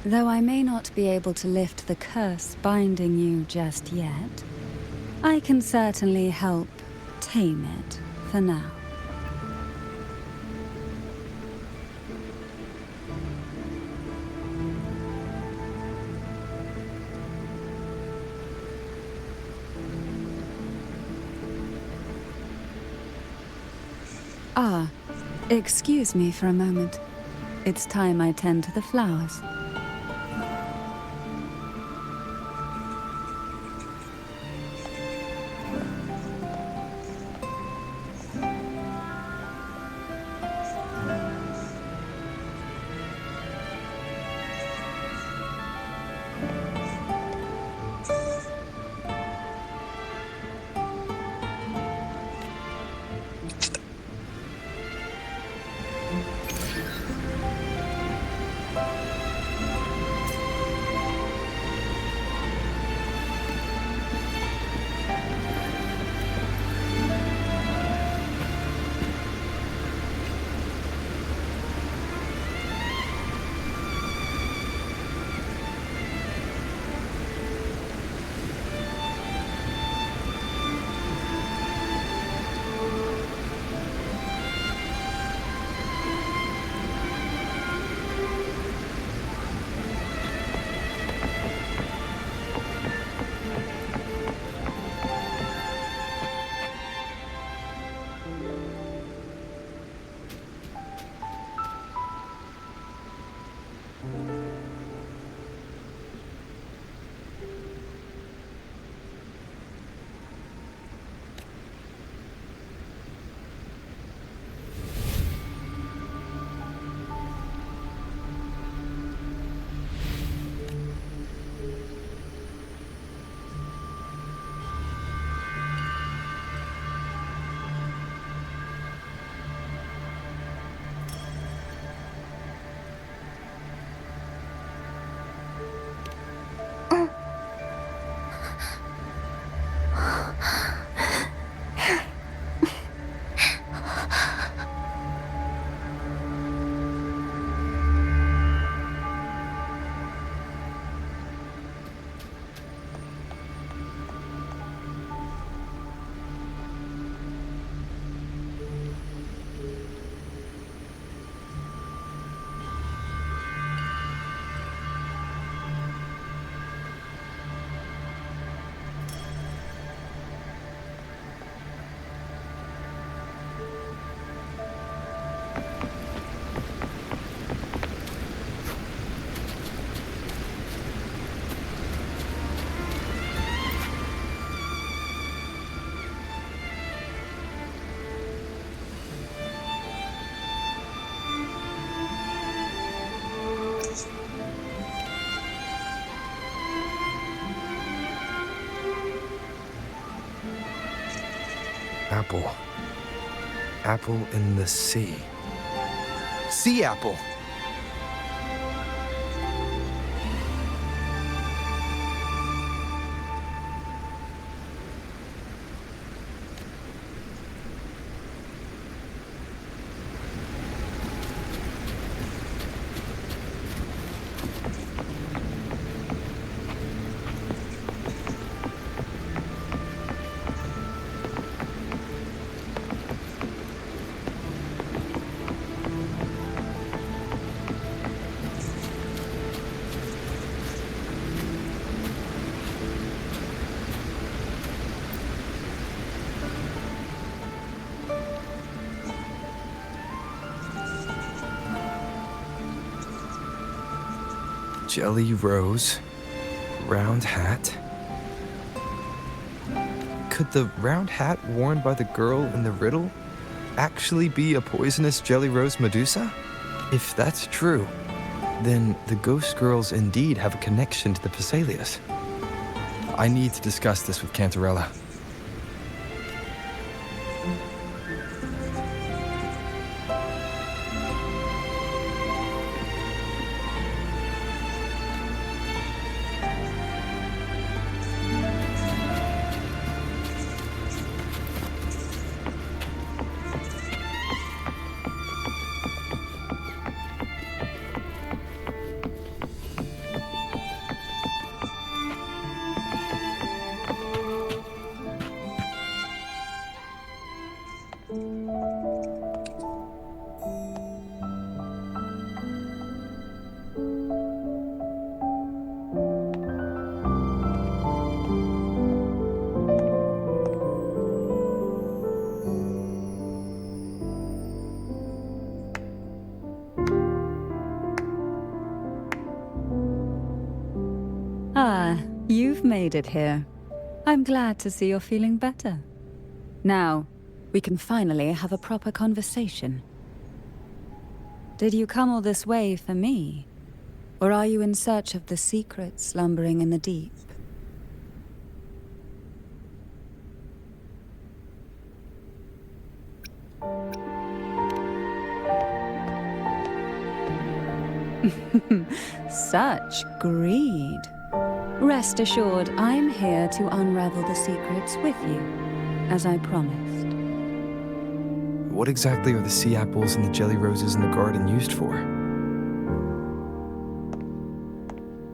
Though I may not be able to lift the curse binding you just yet, I can certainly help tame it for now. Ah, excuse me for a moment. It's time I tend to the flowers. Apple. Apple in the sea. Sea apple! Jelly rose, round hat. Could the round hat worn by the girl in the riddle actually be a poisonous jelly rose Medusa? If that's true, then the ghost girls indeed have a connection to the Phasalias. I need to discuss this with Cantarella. you've made it here. I'm glad to see you're feeling better. Now, we can finally have a proper conversation. Did you come all this way for me? Or are you in search of the secrets slumbering in the deep? Such greed. Rest assured, I'm here to unravel the secrets with you, as I promised. What exactly are the sea apples and the jelly roses in the garden used for?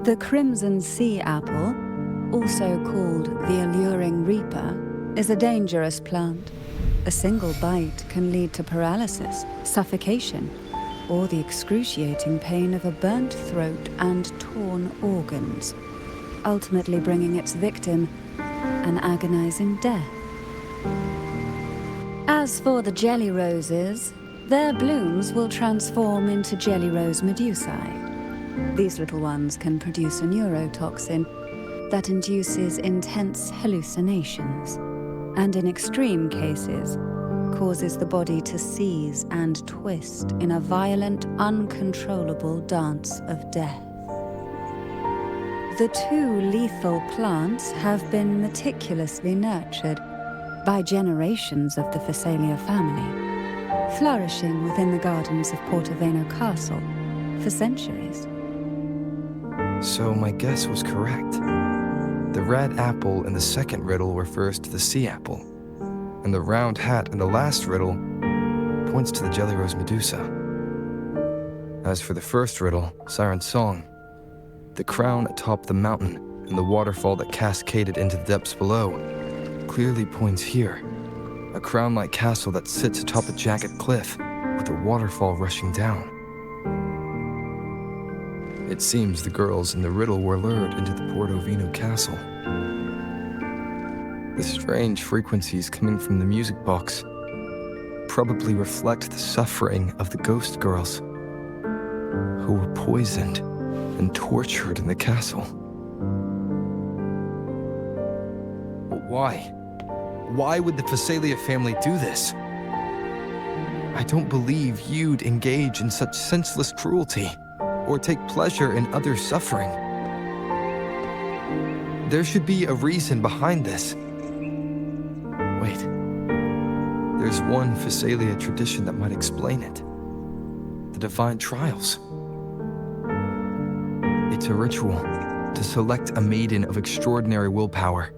The crimson sea apple, also called the alluring reaper, is a dangerous plant. A single bite can lead to paralysis, suffocation, or the excruciating pain of a burnt throat and torn organs, ultimately bringing its victim an agonizing death. As for the jelly roses, their blooms will transform into jelly rose medusae. These little ones can produce a neurotoxin that induces intense hallucinations, and in extreme cases, causes the body to seize and twist in a violent, uncontrollable dance of death. The two lethal plants have been meticulously nurtured by generations of the Phasalia family, flourishing within the gardens of Portoveno Castle for centuries. So my guess was correct. The red apple in the second riddle refers to the sea apple, and the round hat in the last riddle points to the jelly rose medusa. As for the first riddle, Siren's Song, the crown atop the mountain and the waterfall that cascaded into the depths below clearly points here, a crown-like castle that sits atop a jagged cliff with a waterfall rushing down. It seems the girls in the riddle were lured into the Portoveno castle. The strange frequencies coming from the music box probably reflect the suffering of the ghost girls who were poisoned and tortured in the castle. But why? Why would the Phasalia family do this? I don't believe you'd engage in such senseless cruelty or take pleasure in others' suffering. There should be a reason behind this. Wait, there's one Phasalia tradition that might explain it. The Divine Trials. It's a ritual to select a maiden of extraordinary willpower,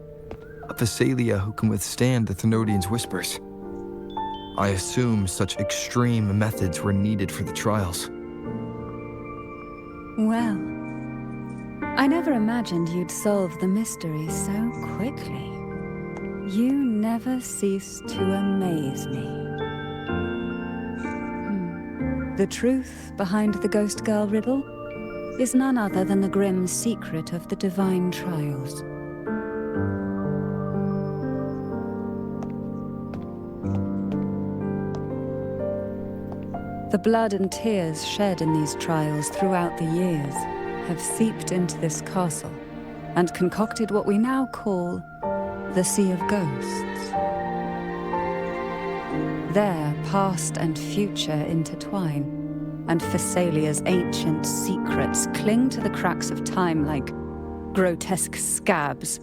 a Phasalia who can withstand the Thenodian's whispers. I assume such extreme methods were needed for the trials. Well, I never imagined you'd solve the mystery so quickly. You never cease to amaze me. The truth behind the Ghost Girl riddle is none other than the grim secret of the Divine Trials. The blood and tears shed in these trials throughout the years have seeped into this castle and concocted what we now call the Sea of Ghosts. There, past and future intertwine, and Phasalia's ancient secrets cling to the cracks of time like grotesque scabs.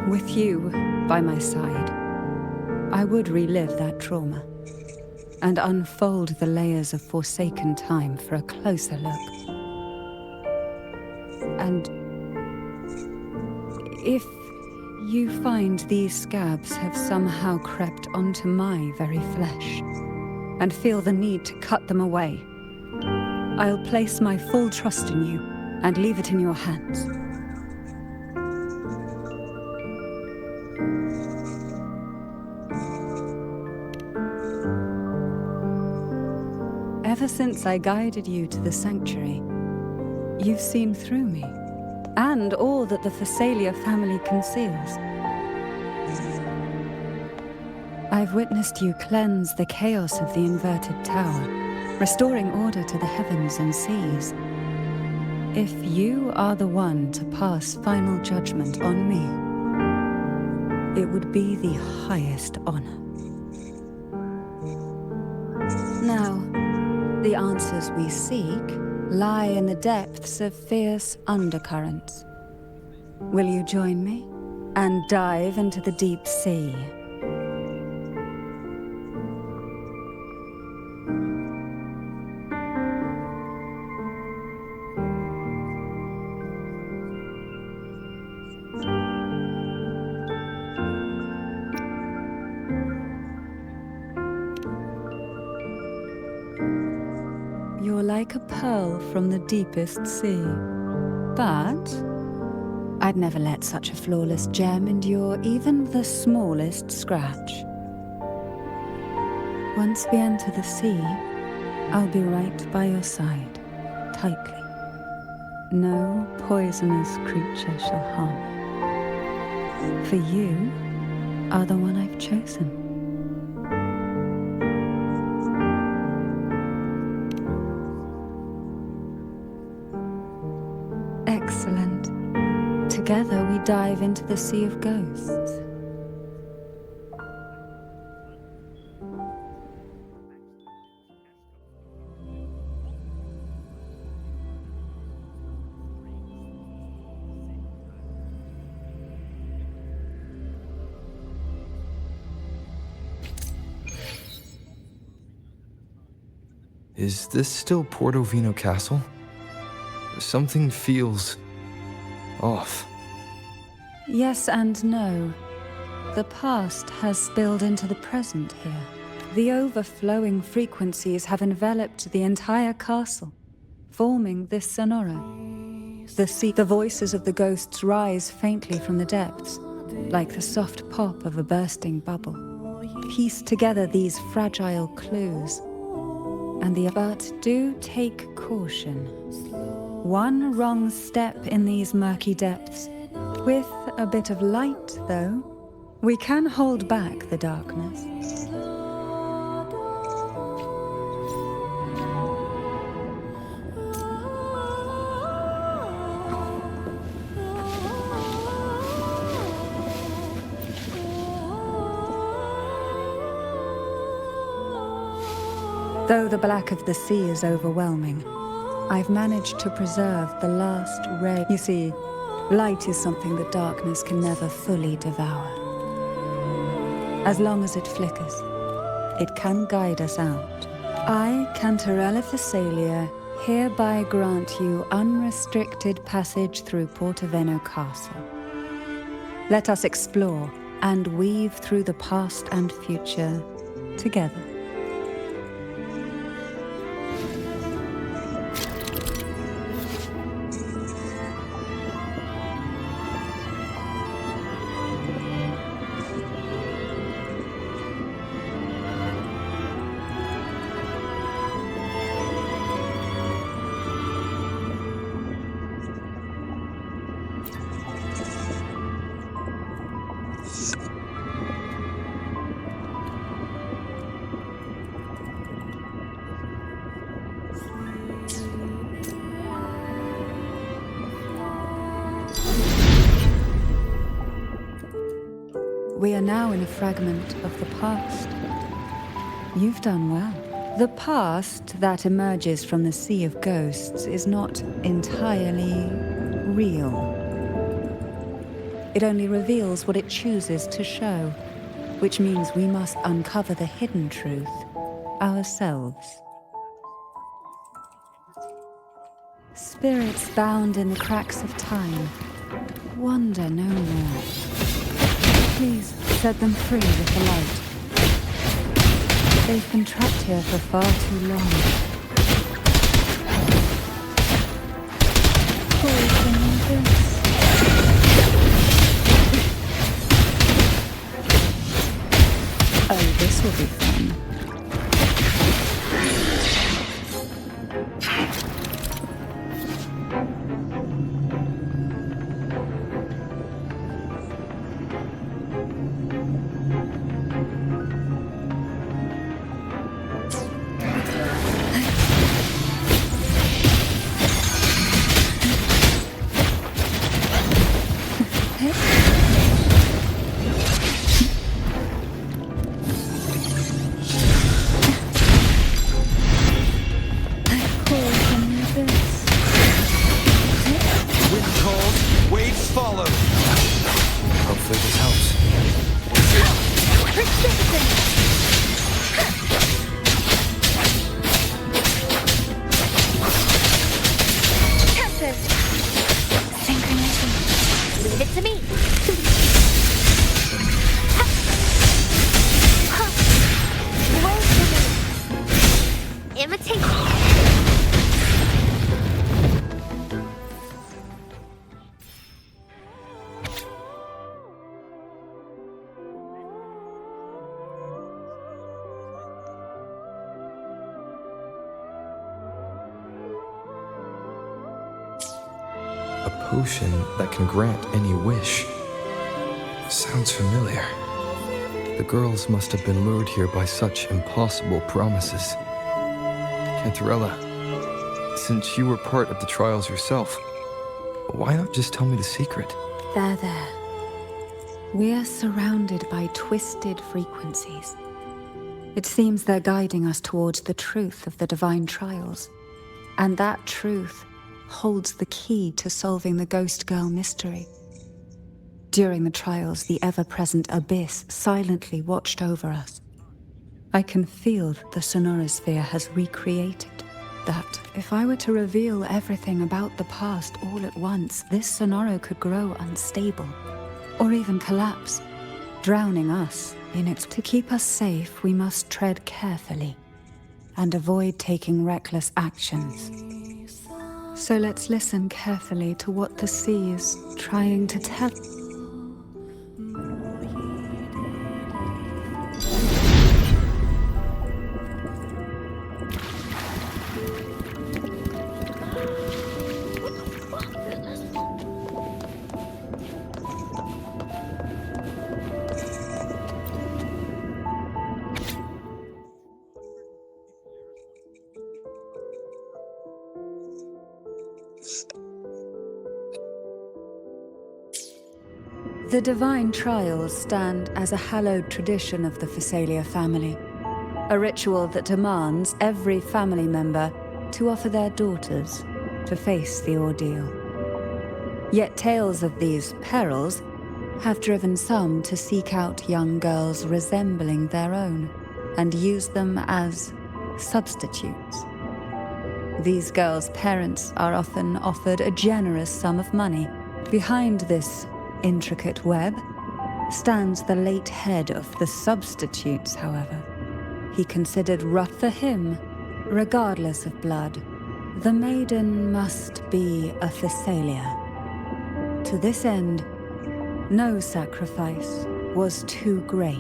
With you by my side, I would relive that trauma and unfold the layers of forsaken time for a closer look. And if you find these scabs have somehow crept onto my very flesh and feel the need to cut them away, I'll place my full trust in you and leave it in your hands. Ever since I guided you to the sanctuary, you've seen through me, and all that the Phasalia family conceals. I've witnessed you cleanse the chaos of the inverted tower, restoring order to the heavens and seas. If you are the one to pass final judgment on me, it would be the highest honor. Now, the answers we seek lie in the depths of fierce undercurrents. Will you join me and dive into the deep sea? You're like a pearl from the deepest sea. But I'd never let such a flawless gem endure even the smallest scratch. Once we enter the sea, I'll be right by your side, tightly. No poisonous creature shall harm you. For you are the one I've chosen. Excellent. Together we dive into the sea of ghosts. Is this still Portovino Castle? Something feels off. Yes and no. The past has spilled into the present here. The overflowing frequencies have enveloped the entire castle, forming this sonoro. The voices of the ghosts rise faintly from the depths, like the soft pop of a bursting bubble. Piece together these fragile clues, but do take caution. One wrong step in these murky depths. With a bit of light, though, we can hold back the darkness. Though the black of the sea is overwhelming, I've managed to preserve the last ray. You see, light is something that darkness can never fully devour. As long as it flickers, it can guide us out. I, Cantarella Thessalia, hereby grant you unrestricted passage through Portoveno Castle. Let us explore and weave through the past and future together. We are now in a fragment of the past. You've done well. The past that emerges from the sea of ghosts is not entirely real. It only reveals what it chooses to show, which means we must uncover the hidden truth ourselves. Spirits bound in the cracks of time wander no more. Please set them free with the light. They've been trapped here for far too long. Poison this. Oh, this will be fun. potion that can grant any wish. Sounds familiar. The girls must have been lured here by such impossible promises. Cantarella, since you were part of the trials yourself, why not just tell me the secret? There. We are surrounded by twisted frequencies. It seems they're guiding us towards the truth of the divine trials. And that truth holds the key to solving the Ghost Girl mystery. During the trials, the ever-present abyss silently watched over us. I can feel that the sonorosphere has recreated. That if I were to reveal everything about the past all at once, this sonoro could grow unstable, or even collapse, drowning us in its. To keep us safe, we must tread carefully and avoid taking reckless actions. So let's listen carefully to what the sea is trying to tell. The divine trials stand as a hallowed tradition of the Phasalia family, a ritual that demands every family member to offer their daughters to face the ordeal. Yet tales of these perils have driven some to seek out young girls resembling their own and use them as substitutes. These girls' parents are often offered a generous sum of money. Behind this intricate web stands the late head of the substitutes, however. He considered rough for him, regardless of blood. The maiden must be a Phasalia. To this end, no sacrifice was too great.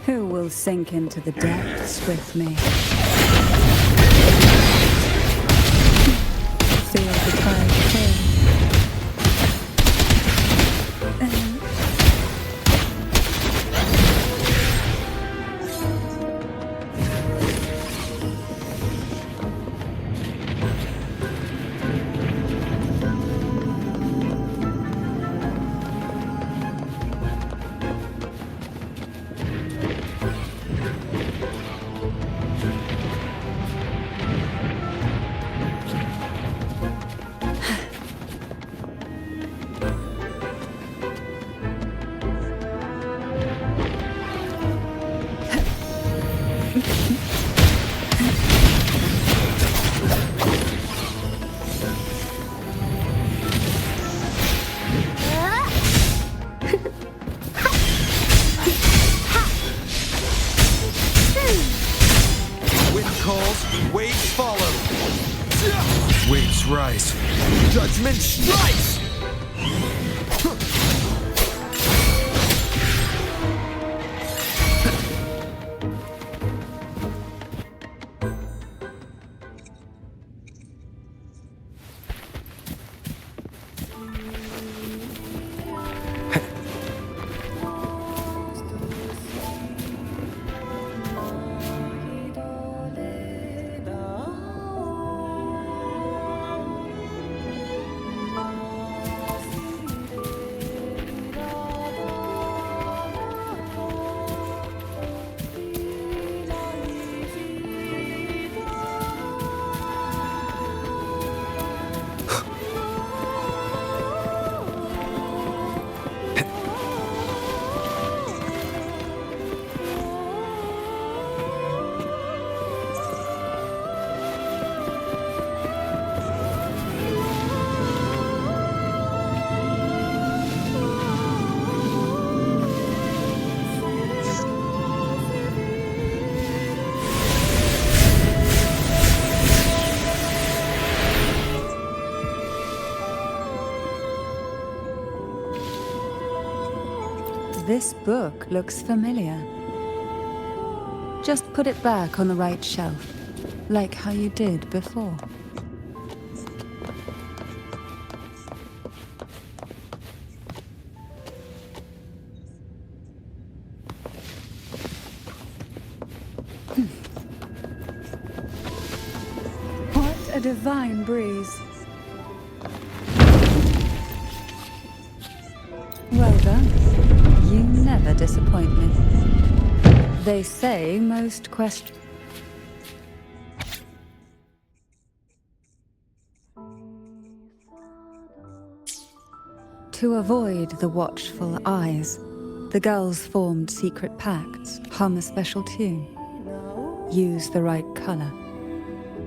Who will sink into the depths with me? Feel the tide turn. Waves follow. Waves rise. Judgment strikes! This book looks familiar. Just put it back on the right shelf, like how you did before. What a divine breeze. Well done. You never disappoint me. They say most questions... To avoid the watchful eyes, the girls formed secret pacts, hum a special tune, use the right color,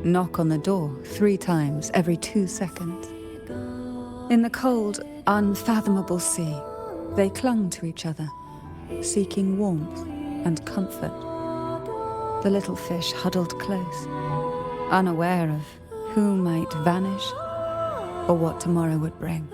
knock on the door 3 times every 2 seconds. In the cold, unfathomable sea, they clung to each other, seeking warmth and comfort. The little fish huddled close, unaware of who might vanish or what tomorrow would bring.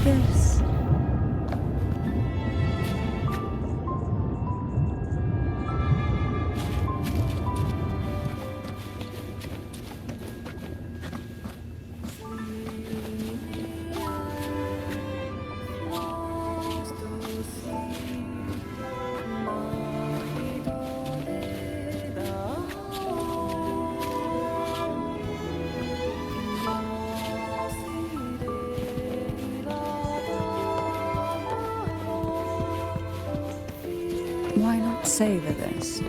This. Why not savor this?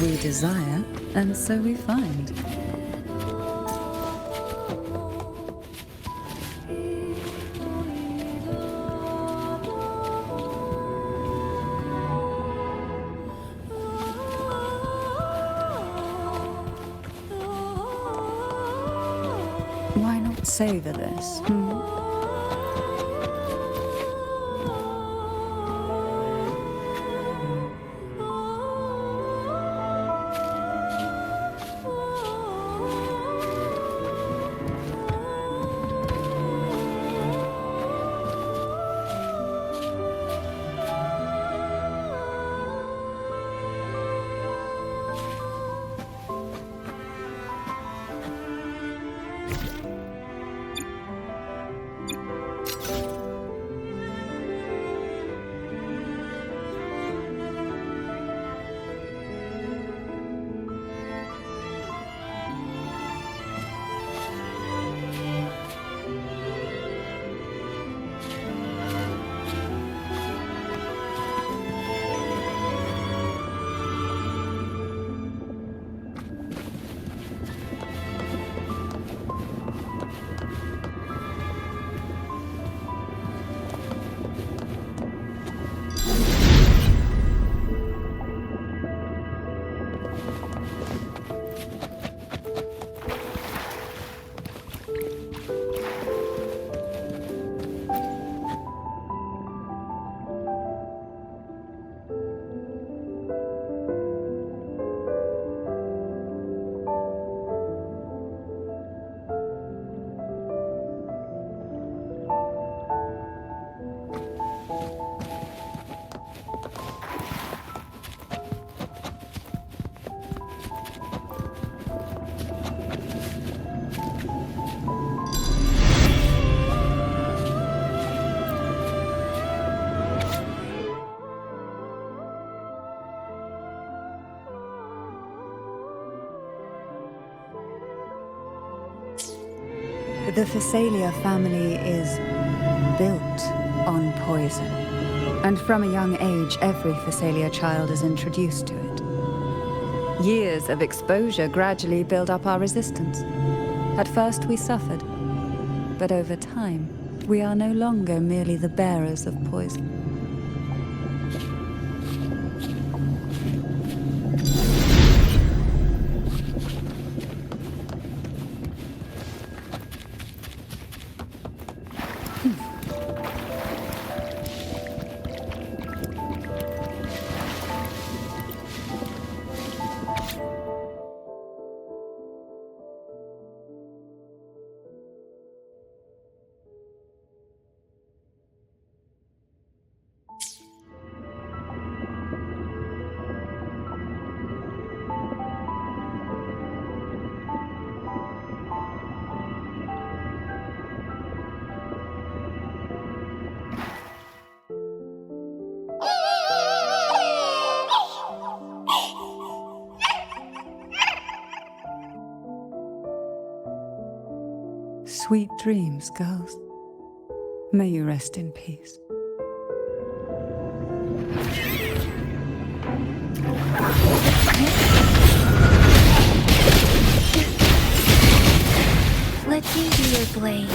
We desire, and so we find. Why not savor this? The Phasalia family is built on poison. And from a young age, every Phasalia child is introduced to it. Years of exposure gradually build up our resistance. At first we suffered, but over time, we are no longer merely the bearers of poison. Sweet dreams, girls. May you rest in peace. Let me be your blade.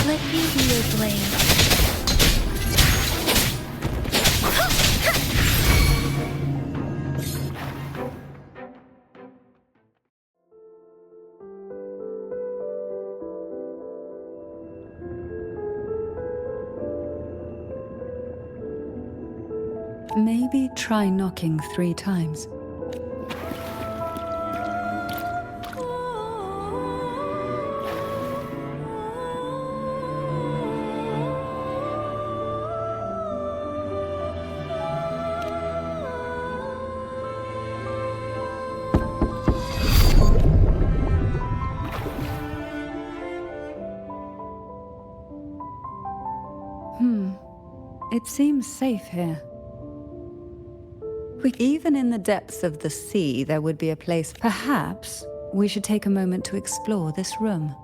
Let me be your blade. Maybe try knocking 3 times. It seems safe here. Even in the depths of the sea, there would be a place. Perhaps we should take a moment to explore this room.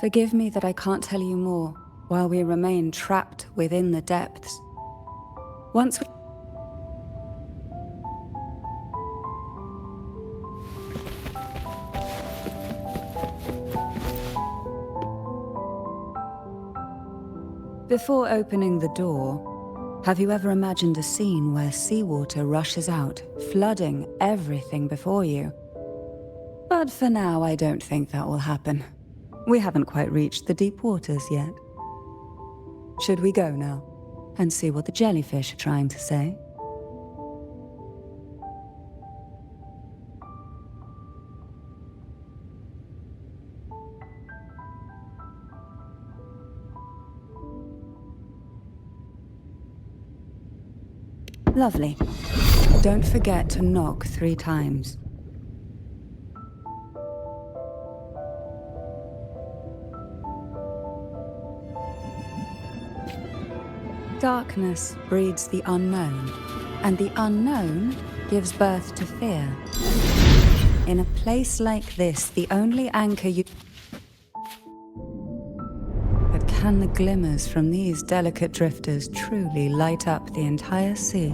Forgive me that I can't tell you more while we remain trapped within the depths. Once we... Before opening the door, have you ever imagined a scene where seawater rushes out, flooding everything before you? But for now, I don't think that will happen. We haven't quite reached the deep waters yet. Should we go now and see what the jellyfish are trying to say? Lovely. Don't forget to knock 3 times. Darkness breeds the unknown, and the unknown gives birth to fear. In a place like this, the only anchor you... But can the glimmers from these delicate drifters truly light up the entire sea?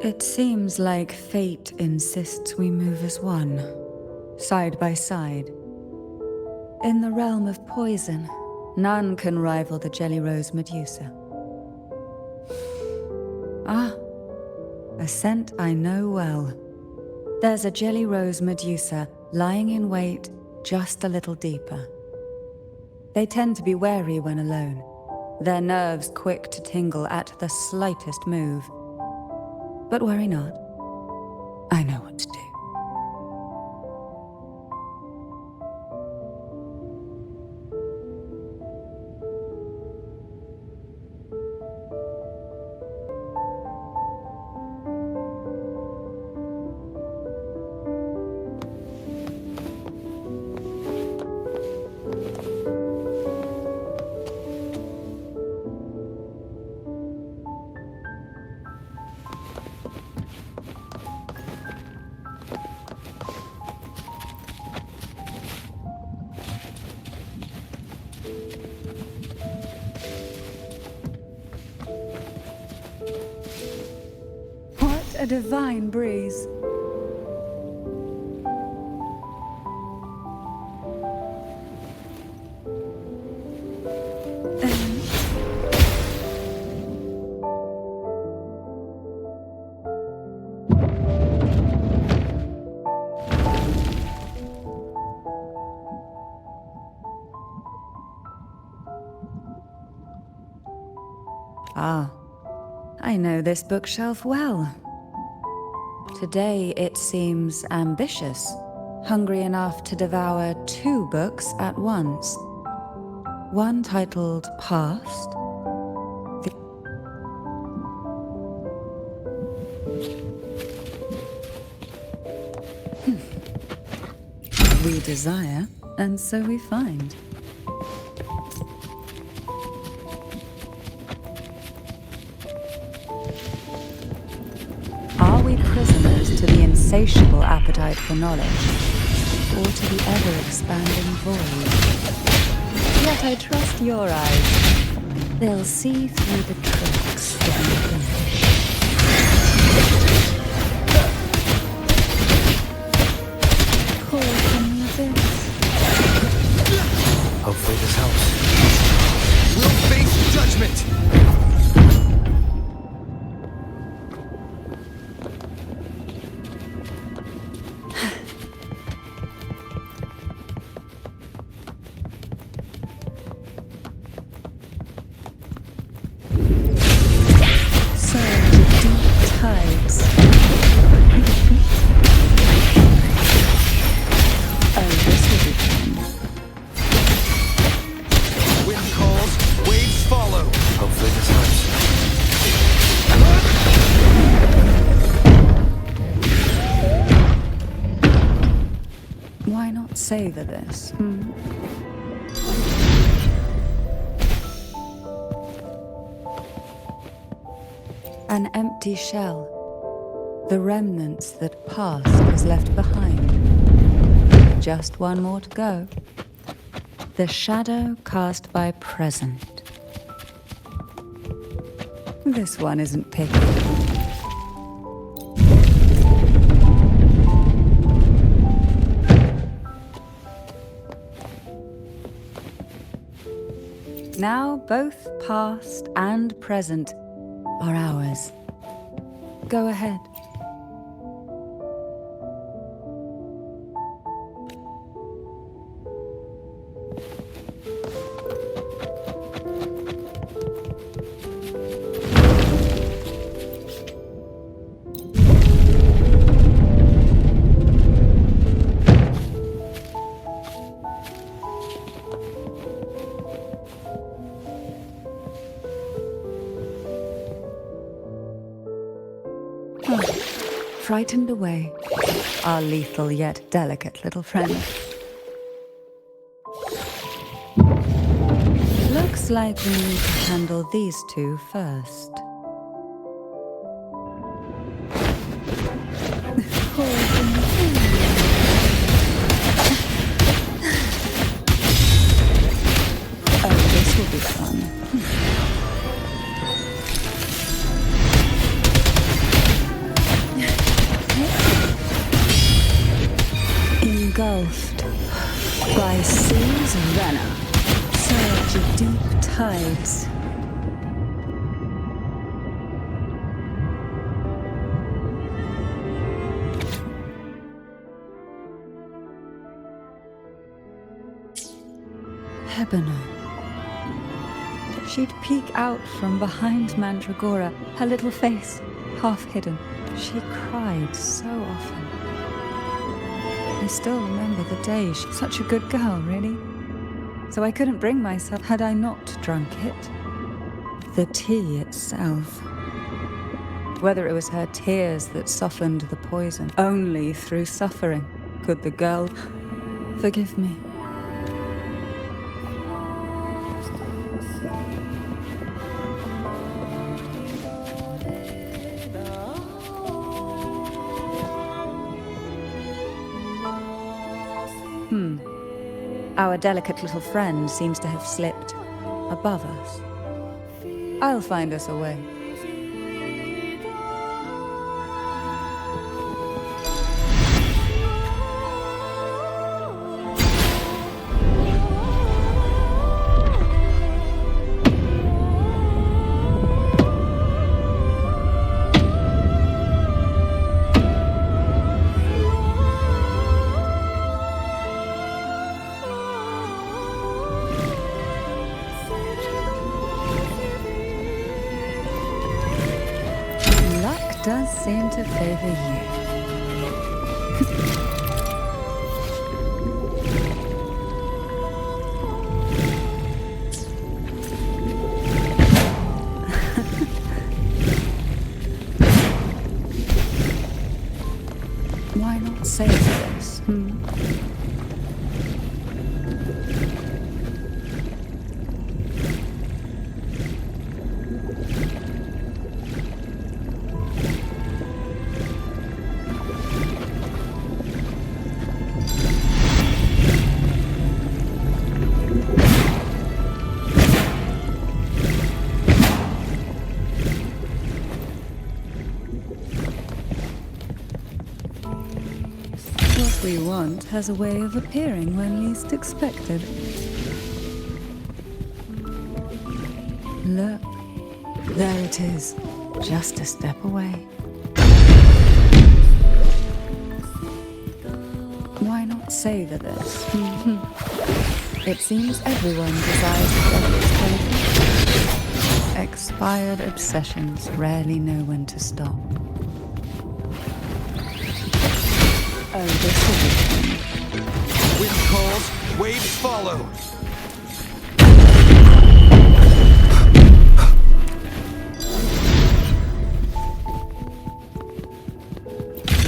It seems like fate insists we move as one, side by side. In the realm of poison, none can rival the Jelly Rose Medusa. Ah, a scent I know well. There's a Jelly Rose Medusa lying in wait just a little deeper. They tend to be wary when alone, their nerves quick to tingle at the slightest move. But worry not, I know what to do. A divine breeze. Ah, I know this bookshelf well. Today it seems ambitious, hungry enough to devour 2 books at once. One titled Past. We desire, and so we find. Are we prisoners to the insatiable appetite for knowledge, or to the ever-expanding void? Yet I trust your eyes. They'll see through the tricks within. Call from the abyss. Hopefully this helps. We'll face judgment! Savor this. An empty shell. The remnants that past was left behind. Just one more to go. The shadow cast by present. This one isn't picky. Now both past and present are ours. Go ahead. Frightened away, our lethal yet delicate little friend. Looks like we need to handle these 2 first. Oh, this will be fun. hides. Hebenon. She'd peek out from behind Mandragora, her little face half hidden. She cried so often. I still remember the day. She's such a good girl, really. So I couldn't bring myself had I not drunk it. The tea itself. Whether it was her tears that softened the poison, only through suffering could the girl forgive me. Our delicate little friend seems to have slipped above us. I'll find us a way. Does seem to favor you. Why not save this? What we want has a way of appearing when least expected. Look, there it is, just a step away. Why not savor this? It seems everyone desires to get this way. Expired obsessions rarely know when to stop. Oh, this will be fun. Wind calls, waves follow.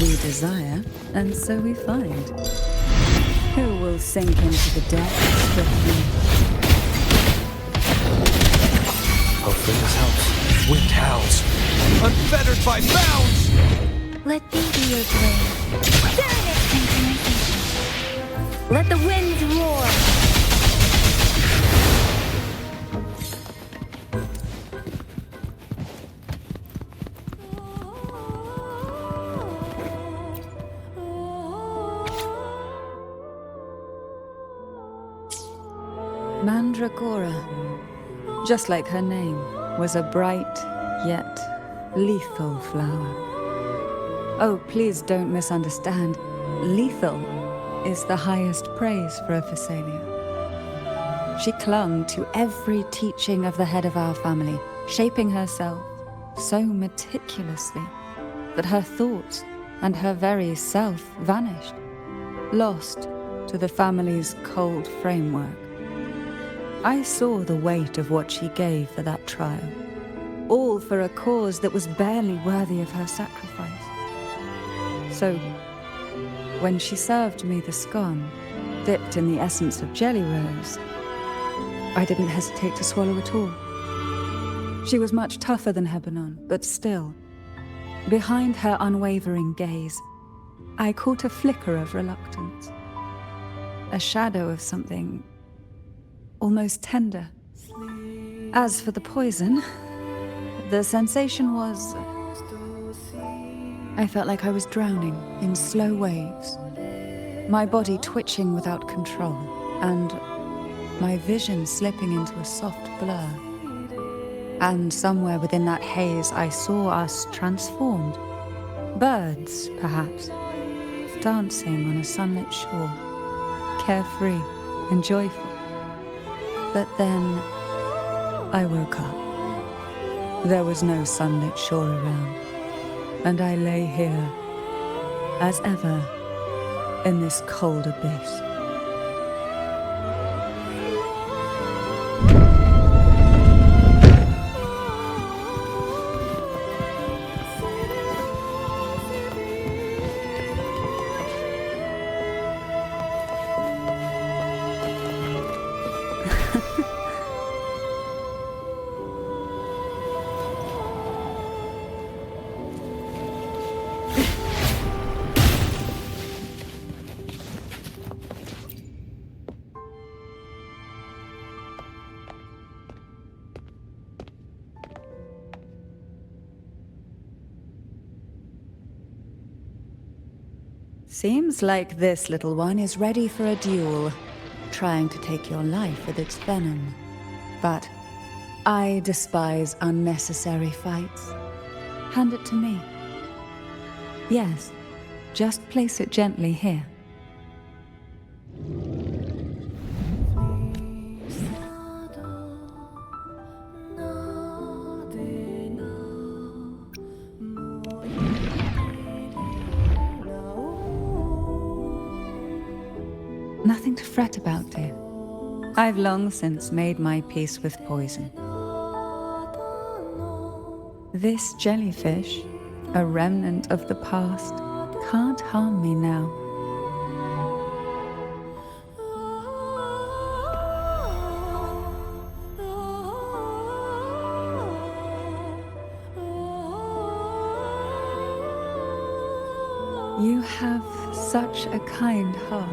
We desire, and so we find. Who will sink into the depths swiftly? Hopefully this helps. Wind howls, unfettered by bounds! Let me be your blade. Synchronization. Let the winds roar. Mandragora, just like her name, was a bright yet lethal flower. Oh, please don't misunderstand. Lethal is the highest praise for a Phasalia. She clung to every teaching of the head of our family, shaping herself so meticulously that her thoughts and her very self vanished, lost to the family's cold framework. I saw the weight of what she gave for that trial, all for a cause that was barely worthy of her sacrifice. So, when she served me the scone, dipped in the essence of jelly rose, I didn't hesitate to swallow it all. She was much tougher than Hebenon, but still, behind her unwavering gaze, I caught a flicker of reluctance, a shadow of something almost tender. As for the poison, the sensation was... I felt like I was drowning in slow waves, my body twitching without control, and my vision slipping into a soft blur. And somewhere within that haze, I saw us transformed. Birds, perhaps, dancing on a sunlit shore, carefree and joyful. But then I woke up. There was no sunlit shore around, and I lay here, as ever, in this cold abyss. Seems like this little one is ready for a duel, trying to take your life with its venom. But I despise unnecessary fights. Hand it to me. Yes, just place it gently here. Nothing to fret about, dear. I've long since made my peace with poison. This jellyfish, a remnant of the past, can't harm me now. You have such a kind heart.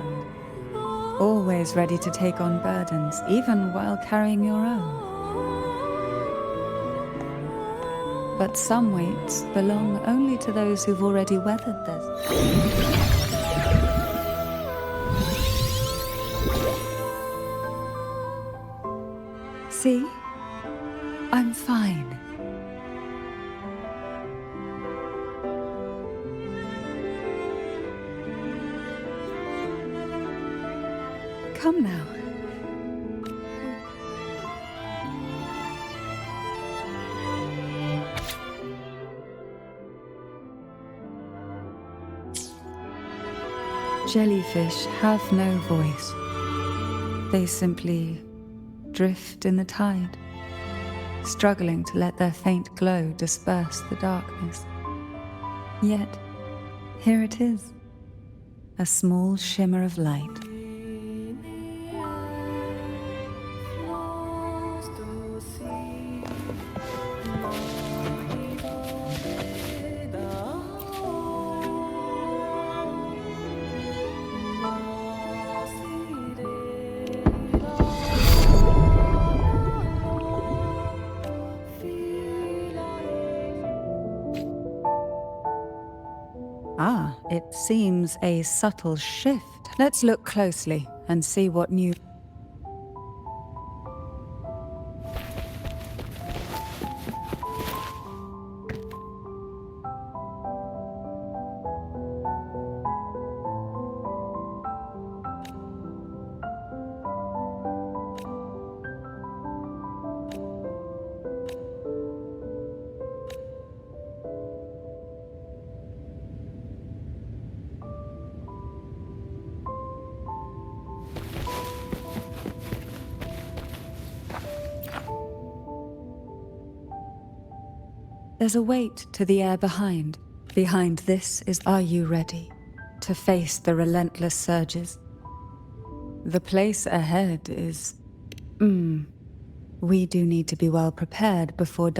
Always ready to take on burdens, even while carrying your own. But some weights belong only to those who've already weathered this. See? I'm fine. Come now. Jellyfish have no voice. They simply drift in the tide, struggling to let their faint glow disperse the darkness. Yet, here it is, a small shimmer of light. Ah, it seems a subtle shift. Let's look closely and see what new... There's a weight to the air behind. Behind this is, are you ready to face the relentless surges? The place ahead is... We do need to be well prepared before...